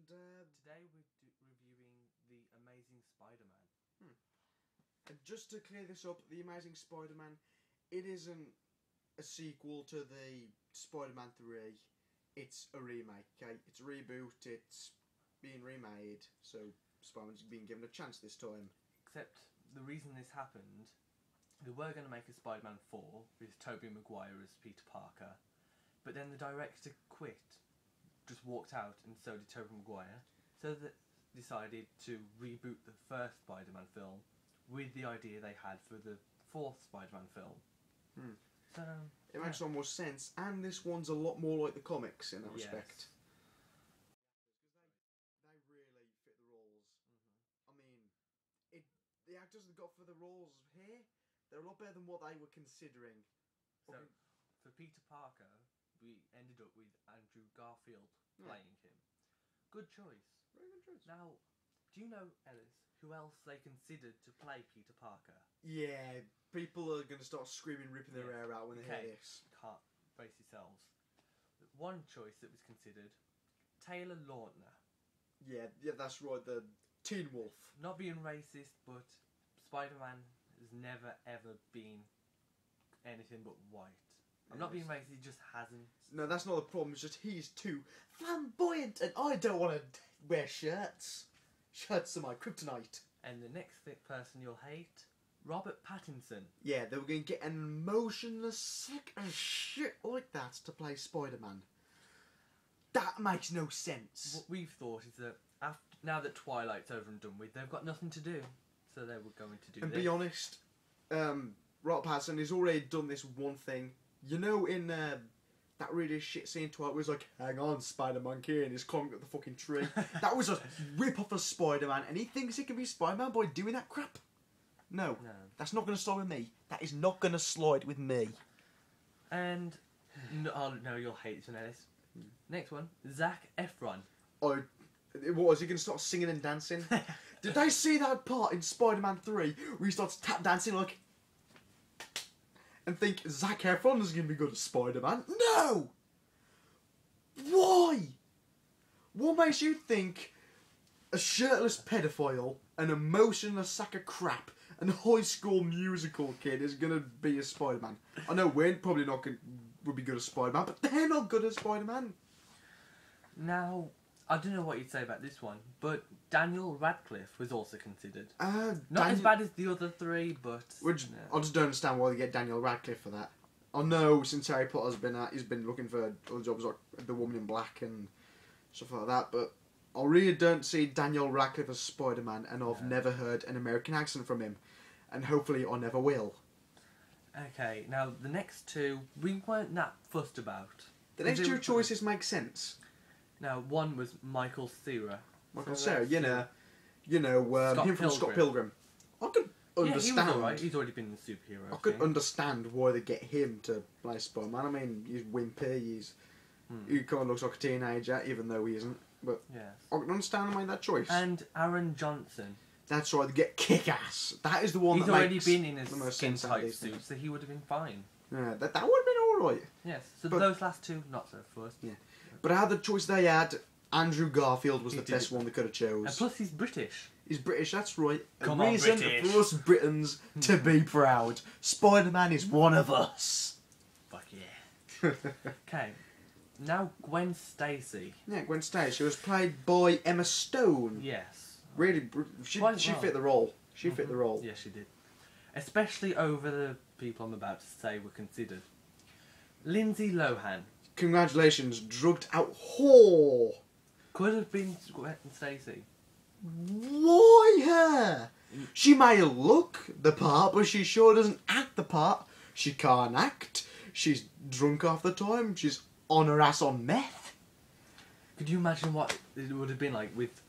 today we're reviewing the Amazing SpiderMan. And just to clear this up, the Amazing SpiderMan, it isn't a sequel to the Spider-Man 3. It's a remake, okay? It's a reboot, it's being remade, so Spider-Man's being given a chance this time. Except the reason this happened, they were going to make a Spider-Man 4 with Tobey Maguire as Peter Parker, but then the director quit, just walked out, and so did Tobey Maguire, so they decided to reboot the first Spider-Man film with the idea they had for the fourth Spider-Man film. So it makes almost sense, and this one's a lot more like the comics in that respect. They really fit the roles. I mean, the actors they got for the roles here, they're a lot better than what they were considering. So, for Peter Parker, we ended up with Andrew Garfield playing him. Good choice. Very good choice. Now, do you know, Ellis, who else they considered to play Peter Parker? Yeah, people are going to start screaming, ripping their hair out when they hear this. Can't brace yourselves. One choice that was considered, Taylor Lautner. Yeah, that's right, the Teen Wolf. Not being racist, but Spider-Man has never ever been anything but white. I'm not being racist, he just hasn't. No, that's not the problem, it's just he's too flamboyant and I don't want to wear shirts. Shirts are my kryptonite. And the next person you'll hate, Robert Pattinson. Yeah, they were going to get an emotionless sick as shit like that to play Spider-Man. That makes no sense. What we've thought is that now that Twilight's over and done with, they've got nothing to do. So they were going to do and this. Be honest, Robert Pattinson has already done this one thing. You know, in that really shit scene Twilight was like, hang on, Spider-Man here, and he's climbing up the fucking tree. That was a rip-off of Spider-Man, and he thinks he can be Spider-Man by doing that crap? No. That's not going to slide with me. That is not going to slide with me. And, no, you'll hate this one, Ellis. Next one, Zac Efron. Oh, what, is he going to start singing and dancing? Did they see that part in Spider-Man 3 where he starts tap dancing like... and think Zac Efron is going to be good at Spider-Man? No! Why? What makes you think a shirtless pedophile, an emotionless sack of crap, and a High School Musical kid is going to be a Spider-Man? I know we're probably not would be good at Spider-Man, but they're not good at Spider-Man. Now, I don't know what you'd say about this one, but Daniel Radcliffe was also considered. Not as bad as the other three, but... I just don't understand why they get Daniel Radcliffe for that. I know since Harry Potter's been out, he's been looking for other jobs like The Woman in Black and stuff like that, but I really don't see Daniel Radcliffe as Spider-Man, and I've never heard an American accent from him, and hopefully I never will. Okay, now the next two, we weren't that fussed about. The next two choices make sense. Now, one was Michael Cera. Michael Cera, him from Scott Pilgrim. I could understand. Yeah, he was alright. He's already been a superhero. I could understand why they get him to play Spider-Man. I mean, he's wimpy. He kind of looks like a teenager, even though he isn't. But I can understand why that choice. And Aaron Johnson. That's right. They get Kick-Ass. That is the one. He's already been in a skin-tight suit, so he would have been fine. Yeah, that would have been all right. Yes. So those last two, not so first. Yeah. But out of the choice they had, Andrew Garfield was the best one they could have chose. And plus he's British. He's British, that's right. Come on, reason British. for us Britons to be proud. Spider-Man is one of us. Fuck yeah. Okay. Now Gwen Stacy. Yeah, Gwen Stacy. She was played by Emma Stone. Yes. Really, she fit the role. She fit the role. Yes, she did. Especially over the people I'm about to say were considered. Lindsay Lohan. Congratulations, drugged out whore. Could have been Gwen Stacy. Why her? She may look the part, but she sure doesn't act the part. She can't act. She's drunk half the time. She's on her ass on meth. Could you imagine what it would have been like with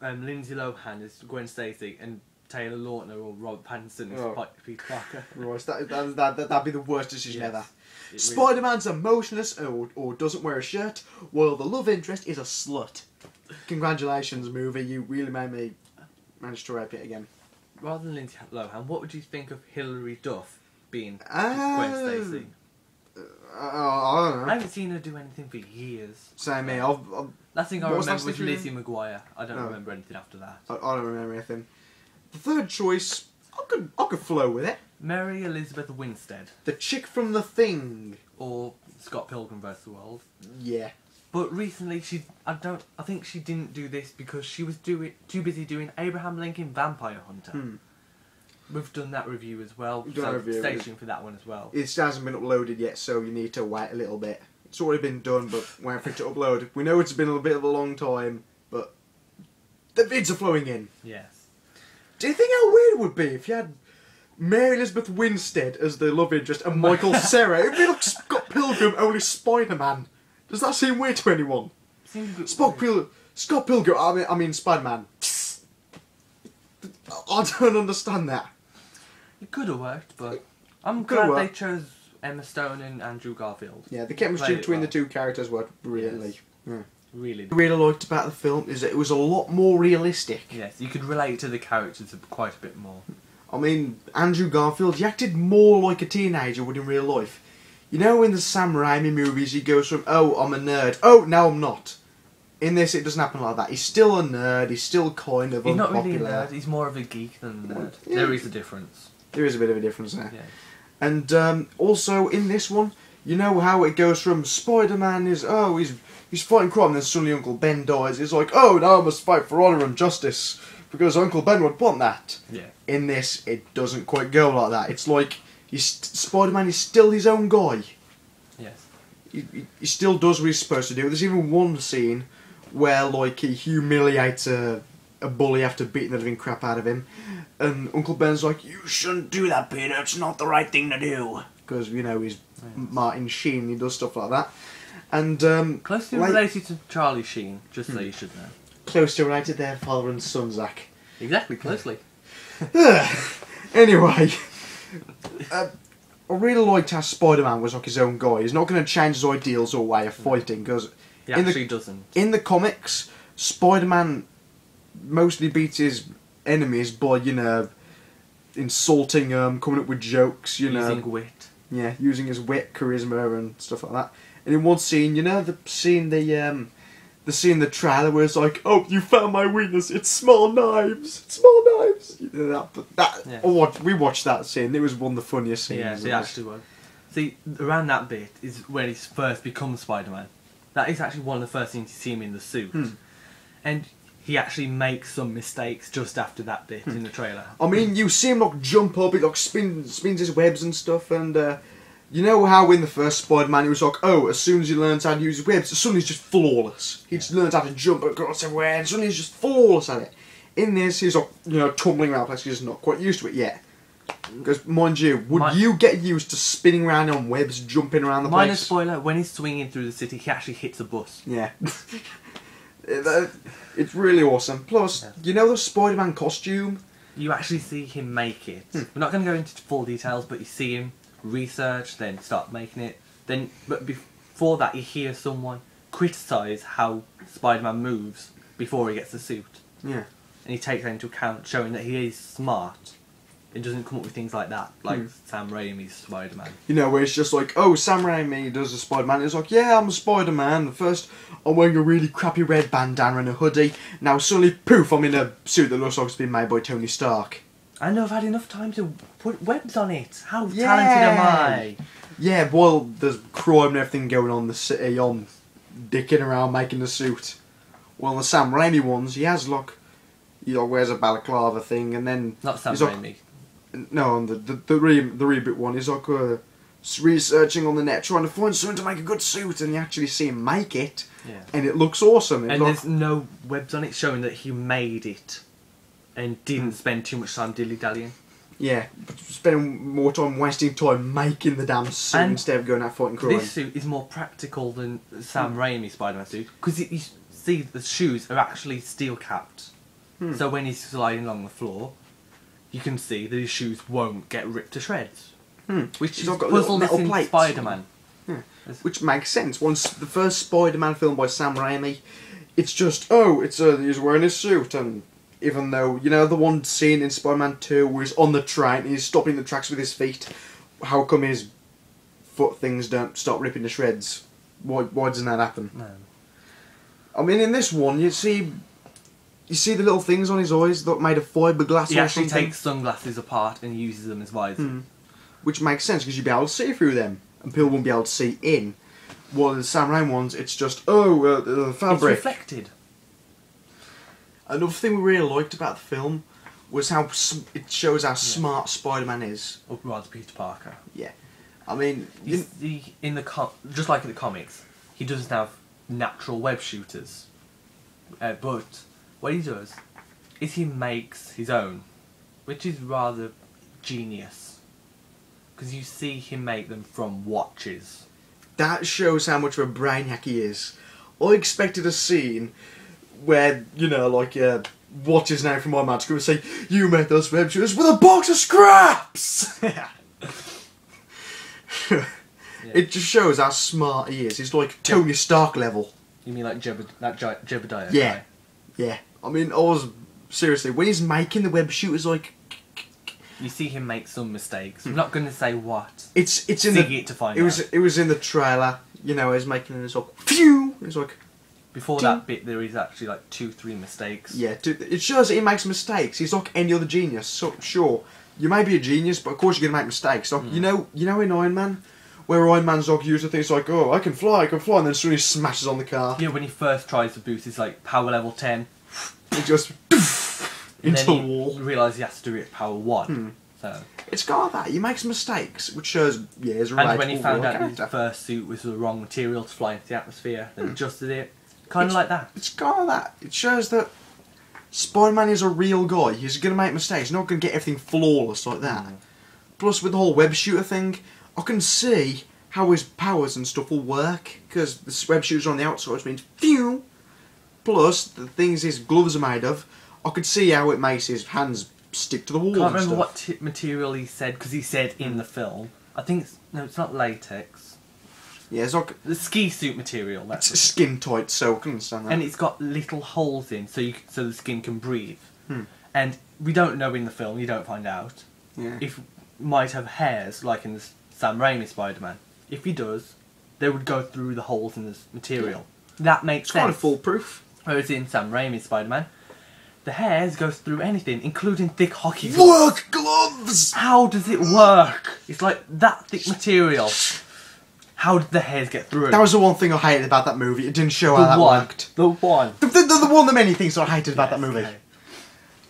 Lindsay Lohan as Gwen Stacy and Taylor Lautner or Robert Pattinson as Peter Parker? Right, that'd be the worst decision ever. Spider-Man's emotionless or doesn't wear a shirt, while the love interest is a slut. Congratulations, movie. You really made me manage to rape it again. Rather than Lindsay Lohan, what would you think of Hilary Duff being Gwen Stacy? I don't know. I haven't seen her do anything for years. Same here. Last thing I What was remember last was thing you Lizzie McGuire. I don't No. remember anything after that. I don't remember anything. The third choice, I could flow with it. Mary Elizabeth Winstead. The chick from The Thing. Or Scott Pilgrim vs. the World. Yeah. But recently, I think she didn't do this because she was too busy doing Abraham Lincoln Vampire Hunter. We've done that review as well, We've done so a review. stay tuned for that one as well. It hasn't been uploaded yet, so you need to wait a little bit. It's already been done, but wait for it to upload. We know it's been a bit of a long time, but the vids are flowing in. Yes. Do you think how weird it would be if you had Mary Elizabeth Winstead as the love interest and Michael Cera? It would be like Scott Pilgrim, only Spider-Man. Does that seem weird to anyone? Scott Pilgrim, I mean Spider-Man. I don't understand that. It could have worked, but I'm Could've glad they worked. chose Emma Stone and Andrew Garfield. Yeah, the chemistry Played it between well. the two characters worked brilliantly. Yes. Yeah. Really. What I really liked about the film is that it was a lot more realistic. Yes, you could relate to the characters quite a bit more. I mean, Andrew Garfield, he acted more like a teenager would in real life. You know, in the Sam Raimi movies, he goes from, oh, I'm a nerd, oh, now I'm not. In this, it doesn't happen like that. He's still a nerd, he's still kind of He's not unpopular. really a nerd, he's more of a geek than a nerd. Yeah. There is a difference. There is a bit of a difference there. Yeah. And also, in this one, you know how it goes from Spider-Man is, oh, he's fighting crime, and then suddenly Uncle Ben dies. He's like, oh, now I must fight for honour and justice, because Uncle Ben would want that. Yeah. In this, it doesn't quite go like that. It's like, Spider-Man is still his own guy. Yes. He still does what he's supposed to do. There's even one scene where, like, he humiliates a bully after beating the living crap out of him. And Uncle Ben's like, you shouldn't do that, Peter. It's not the right thing to do. Because, you know, he's Martin Sheen. He does stuff like that. And, Closely like, related to Charlie Sheen, just so you should know. closely related there, father and son, Zach. Exactly, closely. Anyway, I really liked how Spider-Man was like his own guy. He's not going to change his ideals or way of fighting, because He actually doesn't. in the comics, Spider-Man mostly beats his enemies by, you know, insulting them, coming up with jokes, you know. Using wit. Yeah, using his wit, charisma, and stuff like that. And in one scene, you know, the scene in the trailer where it's like, oh, you found my weakness, it's small knives, small knives. You know, Yeah. We watched that scene, it was one of the funniest scenes. Yeah, it actually was. See, around that bit is when he first becomes Spider-Man. That is actually one of the first things you see him in the suit. And he actually makes some mistakes just after that bit in the trailer. I mean, you see him like jump up, he like spins his webs and stuff, and you know how in the first Spider-Man he was like, oh, as soon as he learns how to use his webs, suddenly he's just flawless. He just learns how to jump across everywhere, and suddenly he's just flawless at it. In this, he's like, you know, tumbling around places, he's not quite used to it yet. Because, mind you, would you get used to spinning around on webs, jumping around the place? Minor spoiler, when he's swinging through the city, he actually hits a bus. Yeah. It's really awesome. Plus, you know the Spider-Man costume? You actually see him make it. We're not going to go into full details, but you see him research, then start making it. But before that, you hear someone criticise how Spider-Man moves before he gets the suit. Yeah. And he takes that into account, showing that he is smart. It doesn't come up with things like that, like Sam Raimi's Spider-Man. You know, where it's just like, oh, Sam Raimi does a Spider-Man. It's like, yeah, I'm a Spider-Man. First, I'm wearing a really crappy red bandana and a hoodie. Now, suddenly, poof, I'm in a suit that looks like it's been made by Tony Stark. I know I've had enough time to put webs on it. How talented am I? Yeah, well, there's crime and everything going on in the city. I'm dicking around making the suit. Well, the Sam Raimi ones, he has, like, he wears a balaclava thing, and then... Not Sam he's like, Raimi. no, on the reboot one, he's like researching on the net, trying to find someone to make a good suit, and you actually see him make it, and it looks awesome. And there's no webs on it showing that he made it and didn't spend too much time dilly-dallying. Yeah, spending more time wasting time making the damn suit instead of going out fighting crime. This suit is more practical than Sam Raimi's Spider-Man suit, because you see the shoes are actually steel-capped. So when he's sliding along the floor, you can see that his shoes won't get ripped to shreds. Which is puzzle in Spider-Man. Which makes sense. Once the first Spider-Man film by Sam Raimi, it's just, oh, he's wearing his suit, and even though, you know, the one scene in Spider-Man 2 where he's on the train, he's stopping the tracks with his feet, how come his foot things don't stop ripping to shreds. Why doesn't that happen? No. I mean, in this one, you see the little things on his eyes that made of fiberglass. He or actually something. takes sunglasses apart and uses them as visors. Which makes sense because you'd be able to see through them, and people won't be able to see in. While the Sam Raimi ones, it's just fabric. It's reflected. Another thing we really liked about the film was how it shows how smart Spider-Man is. Or rather, Peter Parker. Yeah, I mean, just like in the comics, he doesn't have natural web shooters. But what he does is he makes his own, which is rather genius. Because you see him make them from watches. that shows how much of a brainiac he is. I expected a scene where, you know, like, what's his name from my match going to say, "You made those web shooters with a box of scraps!" It just shows how smart he is. He's like Tony Stark level. You mean like Jebediah? Yeah. Guy? Yeah. I mean, I was... Seriously, when he's making the web shooters, like... You see him make some mistakes. I'm not going to say what. It's in See the... it to find out. It was in the trailer. You know, he's making it, it's like... Phew! It's like... Before that bit, there is actually like 2-3 mistakes. Yeah, it shows that he makes mistakes. He's like any other genius. So, sure, you may be a genius, but of course you're going to make mistakes. Like, you know in Iron Man, where Iron Man's like using things like, "Oh, I can fly," and then suddenly smashes on the car. Yeah, when he first tries to boost his like power level 10, He just into the wall. He realises he has to do it at power 1. So. It's got that. He makes mistakes, which shows, yeah, he's a And when he found out character. his first suit was the wrong material to fly into the atmosphere, then adjusted it. Kind of like that. It's got that. It shows that Spider-Man is a real guy. He's going to make mistakes. He's not going to get everything flawless like that. Plus, with the whole web shooter thing, I can see how his powers and stuff will work. Because the web shooters on the outside, which means phew. Plus, the things his gloves are made of, I could see how it makes his hands stick to the wall. Can't remember what material he said, because he said in the film. I think it's not latex. Yeah, it's like the ski suit material. That's it's skin tight, so I can understand that. And it's got little holes in, so the skin can breathe. And we don't know in the film. You don't find out. Yeah. If he might have hairs like in the Sam Raimi Spider-Man. If he does, they would go through the holes in the material. That makes sense. It's kind of foolproof. Whereas in Sam Raimi Spider-Man, the hairs goes through anything, including thick hockey gloves. Work gloves! How does it work? It's like that thick material. How did the hairs get through? That was the one thing I hated about that movie. It didn't show how that worked. The one. The one of the many things I hated about that movie. Okay.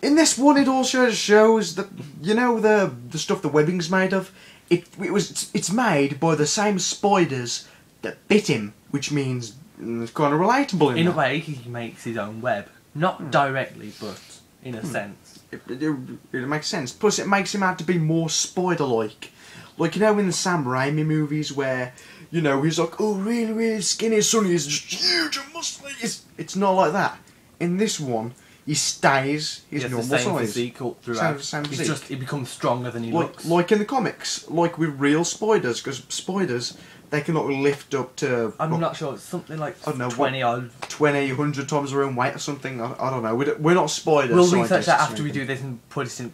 In this one, it also shows that, you know, the stuff the webbing's made of. It's made by the same spiders that bit him, which means it's kind of relatable. In a way, he makes his own web, not directly, but in a sense. It makes sense. Plus, it makes him out to be more spider-like. Like, you know, in the Sam Raimi movies where, you know, he's like, oh, really, really skinny, suddenly he's just huge and muscly. It's not like that. In this one, he stays his normal the same size. Physique throughout. Same He's physique. he becomes stronger than he looks. Like in the comics, like with real spiders, because spiders, they cannot lift up to... I'm not sure, it's something like I don't know, 20 odd. 20, 100 times their own weight or something. I don't know. We're not spiders. We'll research that scientists after we do this and put it in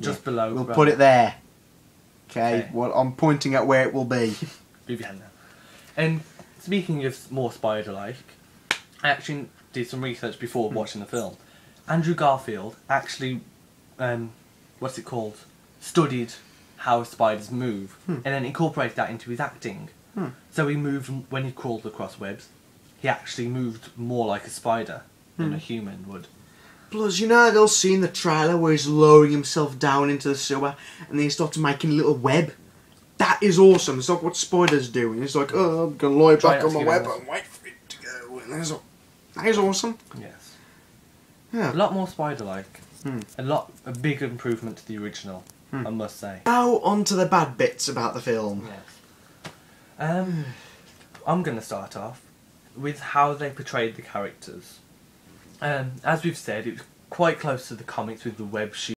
just below. We'll put it there. Okay, well, I'm pointing at where it will be. Move your hand now. And speaking of more spider-like, I actually did some research before watching the film. Andrew Garfield actually, what's it called? Studied how spiders move and then incorporated that into his acting. So he moved, when he crawled across webs, he actually moved more like a spider than a human would. Plus, you know they'll see in the trailer where he's lowering himself down into the sewer and then he starts making a little web? That is awesome. It's like what spiders do. And he's like, oh, I'm going to lie back on my web and wait for it to go. And that is awesome. Yes. Yeah. A lot more spider-like. A big improvement to the original, I must say. Now on to the bad bits about the film. Yes. I'm going to start off with how they portrayed the characters. As we've said, it was quite close to the comics with the web shoot.